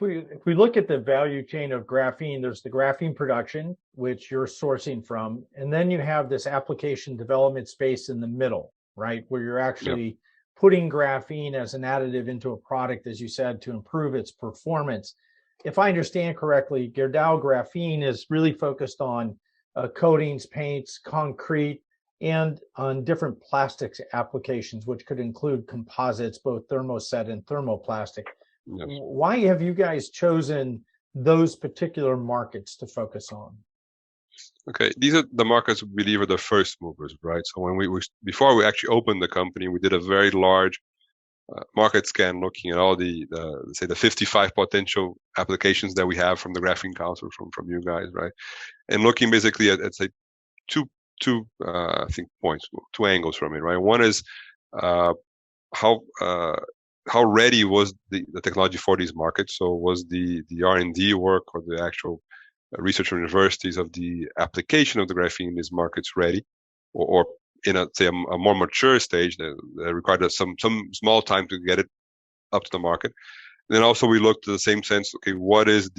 if we look at the value chain of graphene, there's the graphene production, which you're sourcing from, and then you have this application development space in the middle, right, where you're actually putting graphene as an additive into a product, as you said, to improve its performance. If I understand correctly, Gerdau Graphene is really focused on coatings, paints, concrete, and on different plastics applications, which could include composites, both thermoset and thermoplastic. Yes. Why have you guys chosen those particular markets to focus on? Okay, these are the markets we believe are the first movers, right? So when before we actually opened the company, we did a very large market scan looking at all the 55 potential applications that we have from the Graphene Council, from you guys, right? And looking basically at say two I think points, two angles from it, right? One is how ready was the technology for these markets? So was the R&D work or the actual research from universities of the application of the graphene in these markets ready, or in a more mature stage that required some small time to get it up to the market. And then also we looked at the same sense, okay, what is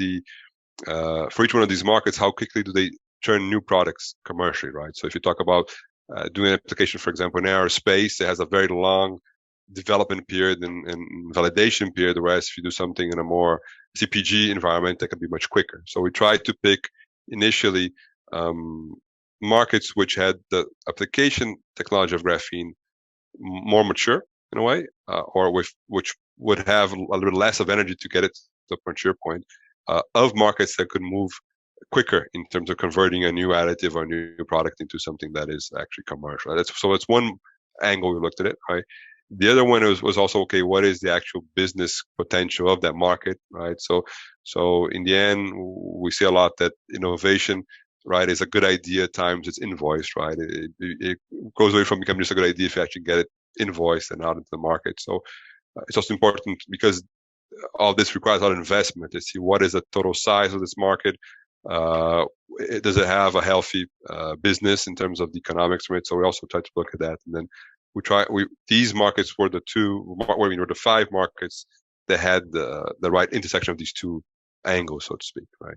for each one of these markets, how quickly do they turn new products commercially, right? So if you talk about doing an application, for example, in aerospace, it has a very long development period and validation period, whereas if you do something in a more CPG environment, that can be much quicker. So we tried to pick initially markets which had the application technology of graphene more mature in a way, or which would have a little bit less of energy to get it to a mature point, of markets that could move quicker in terms of converting a new additive or new product into something that is actually commercial. That's one angle we looked at it, right? The other one was also, okay, what is the actual business potential of that market, right? So in the end, we see a lot that innovation, right, is a good idea at times it's invoiced, right? It goes away from becoming just a good idea if you actually get it invoiced and out into the market. So it's also important because all this requires a lot of investment to see what is the total size of this market. Does it have a healthy business in terms of the economics from it? So we also try to look at that, and then these markets were the 5 markets that had the right intersection of these two angles, so to speak, right?